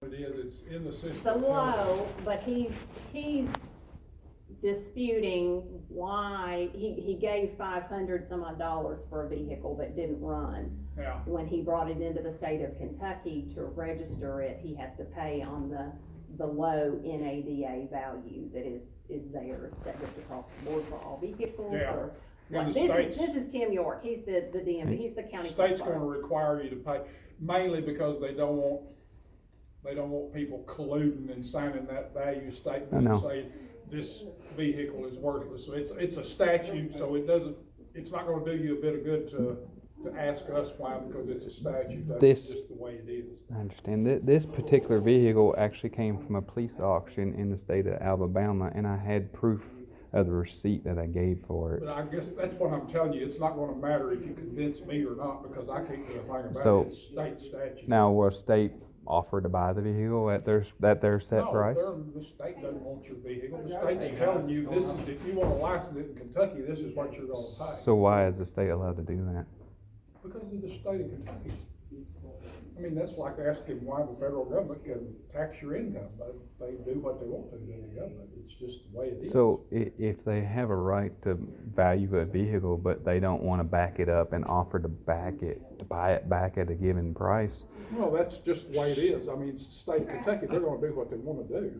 It is, it's in the system. the low, but he's disputing why he gave $500 some odd for a vehicle that didn't run. Yeah. When he brought it into the state of Kentucky to register it, he has to pay on the low NADA value that is there, that goes across the board for all vehicles. Yeah. Or And what. the This is Tim York, he's the DMV, he's the county. The state's clerk. gonna require you to pay, mainly because they don't want people colluding and signing that value statement and say this vehicle is worthless. So it's a statute, so it's not gonna do you a bit of good to ask us why, because it's a statute. That's just the way it is. I understand. This particular vehicle actually came from a police auction in the state of Alabama, and I had proof of the receipt that I gave for it. But I guess that's what I'm telling you, it's not gonna matter if you convince me or not, because I can't do a thing about So, it, it's state statute. Now, will state offer to buy the vehicle at their set price? No, the state doesn't want your vehicle, the state's telling you, this is, if you wanna license it in Kentucky, this is what you're gonna pay. So why is the state allowed to do that? Because of the state of Kentucky. I mean, that's like asking why the federal government can tax your income, but they do what they want to do in the government, it's just the way it is. So if they have a right to value a vehicle, but they don't want to back it up and offer to buy it back at a given price. Well, that's just the way it is, I mean, it's the state of Kentucky, they're gonna do what they wanna do.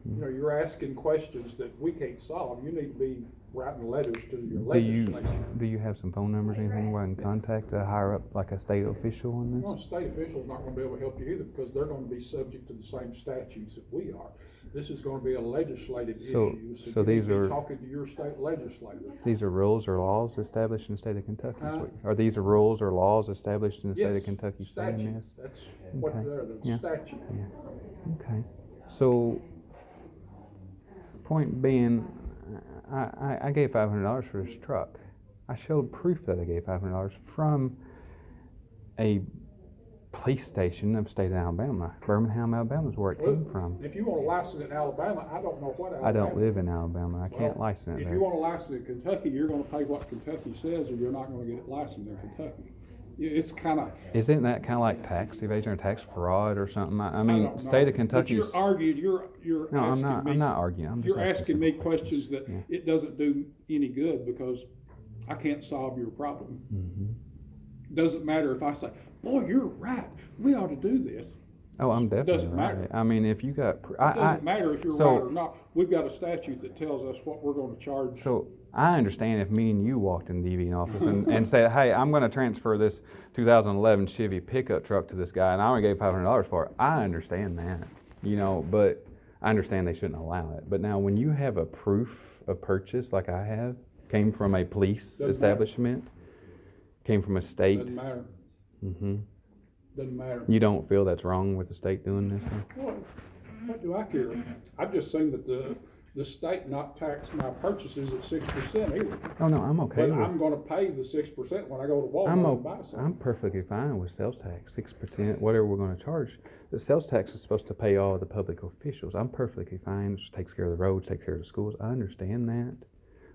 You know, you're asking questions that we can't solve, you need to be writing letters to your legislature. Do you have some phone numbers, anything where I can contact a higher up, like a state official on this? Well, a state official's not gonna be able to help you either, because they're gonna be subject to the same statutes that we are. This is gonna be a legislative issue, so so you need these to be are- talking to your state legislator. These are rules or laws established in the state of Kentucky? Huh? Are these rules or laws established in the state Yes, of Kentucky saying statute. this? That's what Okay. they're, the Yeah. statute. Okay. So, point being, I gave $500 for this truck. I showed proof that I gave $500 from a police station of the state of Alabama. Birmingham, Alabama is where it came from. If you wanna license it in Alabama, I don't know what Alabama. I don't live in Alabama. I can't Well, license it If there. you wanna license it in Kentucky, you're gonna pay what Kentucky says, or you're not gonna get it licensed in Kentucky. It's kinda. Isn't that kind of like tax evasion or tax fraud or something? I I mean, don't state know. of Kentucky's. But you're arguing, you're No, asking me. I'm not arguing. I'm just You're asking me questions that Yeah. it doesn't do any good, because I can't solve your problem. Doesn't matter if I say, boy, you're right, we ought to do this. Oh, I'm definitely Doesn't matter. right. I mean, if you got, It doesn't matter if you're so- right or not, we've got a statute that tells us what we're gonna charge. So I understand if me and you walked in the DV office and said, hey, I'm going to transfer this 2011 Chevy pickup truck to this guy, and I only gave $500 for it. I understand that, but I understand they shouldn't allow it. But now when you have a proof of purchase like I have, came from a police Doesn't matter. establishment, came from a state, Doesn't matter. Doesn't matter. you don't feel that's wrong with the state doing this? What do I care? I'm just saying that the state not tax my purchases at 6% either. Oh, no, I'm okay But with I'm gonna pay the 6% when I go to I'm Walmart and buy something. I'm perfectly fine with sales tax, 6%, whatever we're going to charge. The sales tax is supposed to pay all the public officials. I'm perfectly fine. It takes care of the roads, takes care of the schools. I understand that.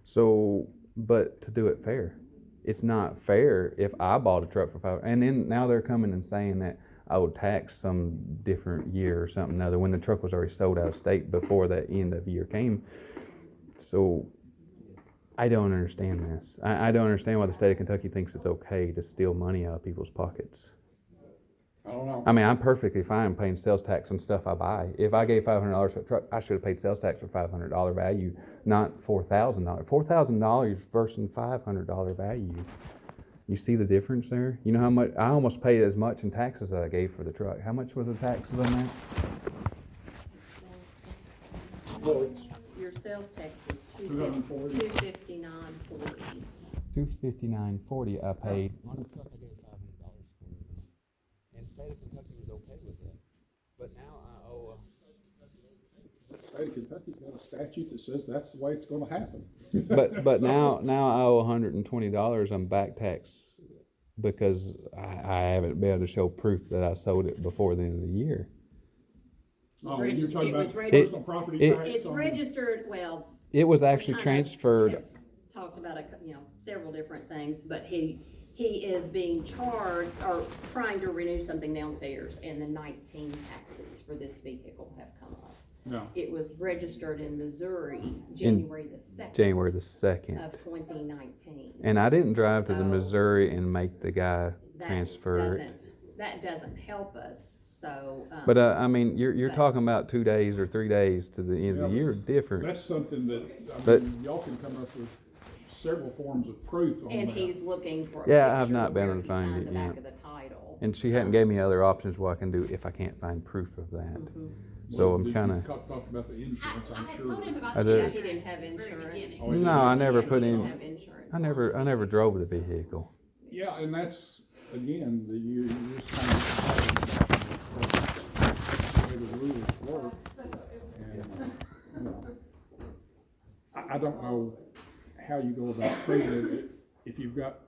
So, but to do it fair, it's not fair if I bought a truck for $500, and then now they're coming and saying that I would tax some different year or something other when the truck was already sold out of state before the end of the year came. So I don't understand this. I don't understand why the state of Kentucky thinks it's okay to steal money out of people's pockets. I don't know. I mean, I'm perfectly fine paying sales tax on stuff I buy. If I gave $500 for a truck, I should have paid sales tax for $500 value, not $4,000. $4,000 versus $500 value. You see the difference there? You know how much, I almost paid as much in taxes as I gave for the truck. How much was the taxes on that? Well, it's Your sales tax was $240. $259.40. $259.40 I paid. On the truck, I gave $500 for it. And the state of Kentucky was okay with that. But now I owe the state of Kentucky's got a statute that says that's the way it's gonna happen. But So- now I owe $120 on back tax because I haven't been able to show proof that I sold it before the end of the year. Oh, you're talking It about was registered- personal property it- tax It's on- registered, well. It was actually we kinda transferred. have Talked about, several different things, but he he is being charged, or trying to renew something downstairs, and the 19 taxes for this vehicle have come up. No. It was registered in Missouri, January the 2nd. January the 2nd. Of 2019. And I didn't drive to the So- Missouri and make the guy That transfer it. That doesn't help us, so. But, I mean, you're but- talking about 2 days or 3 days to the end of the Yeah, year difference. That's something that, But- y'all can come up with several forms of proof on that. And he's looking for a Yeah, I have picture not been where able to he find signed it the back yet. of the title. And she hadn't gave me other options what I can do if I can't find proof of that. Mhm. So Well, I'm did you kinda, Talk about the insurance, I I'm had sure. told him about I the did. Yeah, insurance he didn't have at the very insurance. beginning. Oh, he no, I didn't. never He put didn't in, have insurance. I never drove the vehicle. Yeah, and that's, again, you just kind of the way the rules work. And, you know, I don't know how you go about proving it. If you've got,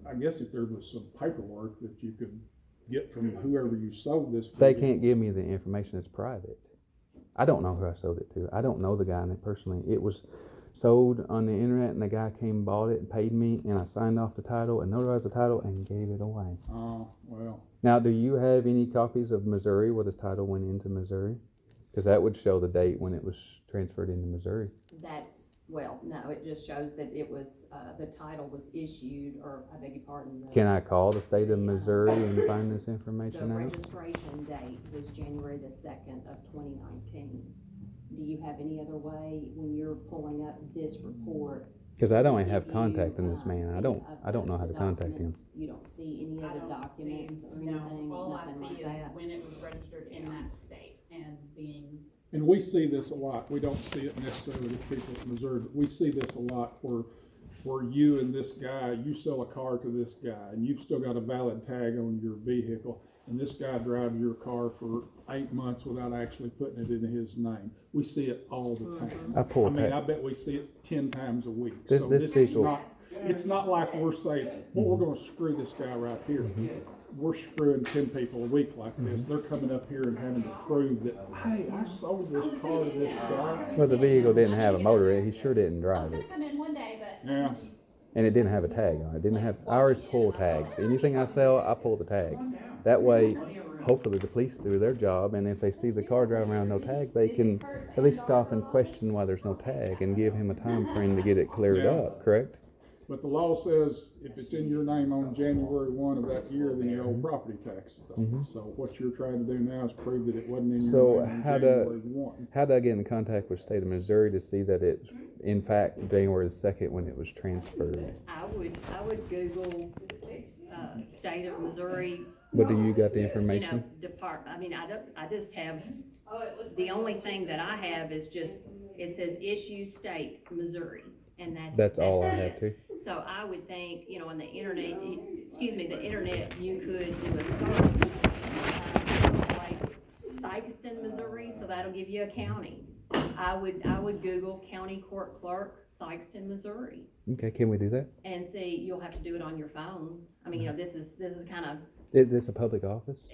I guess if there was some paperwork that you could get from whoever you sold this. They vehicle. can't give me the information, it's private. I don't know who I sold it to. I don't know the guy personally. It was sold on the internet and the guy came and bought it and paid me and I signed off the title and notarized the title and gave it away. Oh, well, Now, do you have any copies of Missouri where this title went into Missouri? Because that would show the date when it was transferred into Missouri. That's, well, no, it just shows that it was, the title was issued, or I beg your pardon. Can I call the state of Missouri and find this The information out? registration date was January the 2nd of 2019. Do you have any other way, when you're pulling up this report? Because I don't to have give contact you, in this man. any I don't of know how the to contact him. documents? You don't see any I of the don't documents or see, no, anything, all I nothing see like is that? when it was registered in that state and being, and we see this a lot. We don't see it necessarily with people in Missouri, but we see this a lot where you and this guy, you sell a car to this guy and you've still got a valid tag on your vehicle. And this guy drives your car for 8 months without actually putting it in his name. We see it all the time. I pull I mean, I tax. bet we see it 10 times a week. This- So this is vehicle- not- It's not like we're saying, well, we're gonna screw this guy right here. We're screwing 10 people a week like this. They're coming up here and having to prove that, hey, I sold this car to this guy. Well, the vehicle didn't have a motor in it. He sure didn't I was drive gonna it. come in one day, but. Yeah. And it didn't have a tag on it. It didn't have, I always pull tags. Anything I sell, I pull the tag. That way, hopefully the police do their job, and if they see the car driving around no tag, they can at least stop and question why there's no tag and give him a time frame to get it cleared Yeah. up, correct? But the law says if it's in your name on January 1 of that year, then you owe property taxes on it. So what you're trying to do now is prove that it wasn't in So your name on how January 1. How did I get in contact with the state of Missouri to see that it's in fact January the 2nd when it was transferred? I would Google, state of Missouri, But do you got the you know, information? department, I just have, the only thing that I have is just, it says issue state, Missouri, and That's all I it. have too. So I would think, you know, on the internet, the internet, you could do a search, like Sikeston, Missouri, so that'll give you a county. I would Google county court clerk, Sikeston, Missouri, Okay, can we do that? and see, you'll have to do it on your phone. I mean, you know, this is kind of, Is this a public office?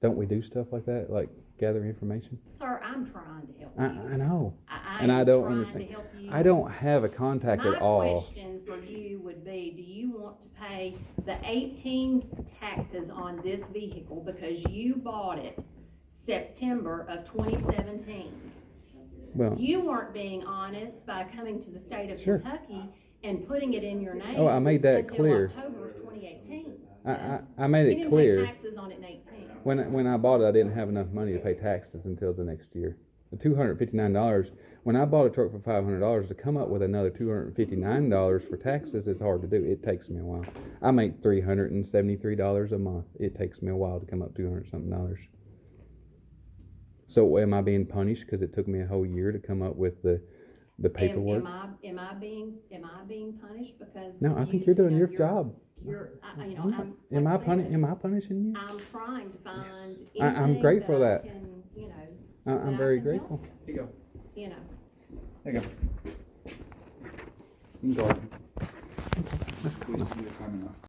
Don't we do stuff like that, like gather information? sir, I'm trying to help I you. know. I and I am don't trying understand. to help you. I don't have a contact at all. My question for you would be, do you want to pay the 18 taxes on this vehicle because you bought it September of 2017? Well, You weren't being honest by coming to the state of Sure. Kentucky and putting it in your name. Oh, I made that until clear. October of 2018. I made You it didn't clear. pay taxes on it in 18. When I bought it, I didn't have enough money to pay taxes until the next year. The $259, when I bought a truck for $500, to come up with another $259 for taxes is hard to do. It takes me a while. I make $373 a month. It takes me a while to come up $200 something. So am I being punished because it took me a whole year to come up with the paperwork? Am I being punished because? No, I you- think you're doing you know, your you're- job. you know, Am like I I said, am I punishing you? I'm trying to find I'm anything grateful that I that. can, you know, I'm that very I can help, grateful. Here you go. you know. There you go. You can go. Let's go now. Please see your time enough.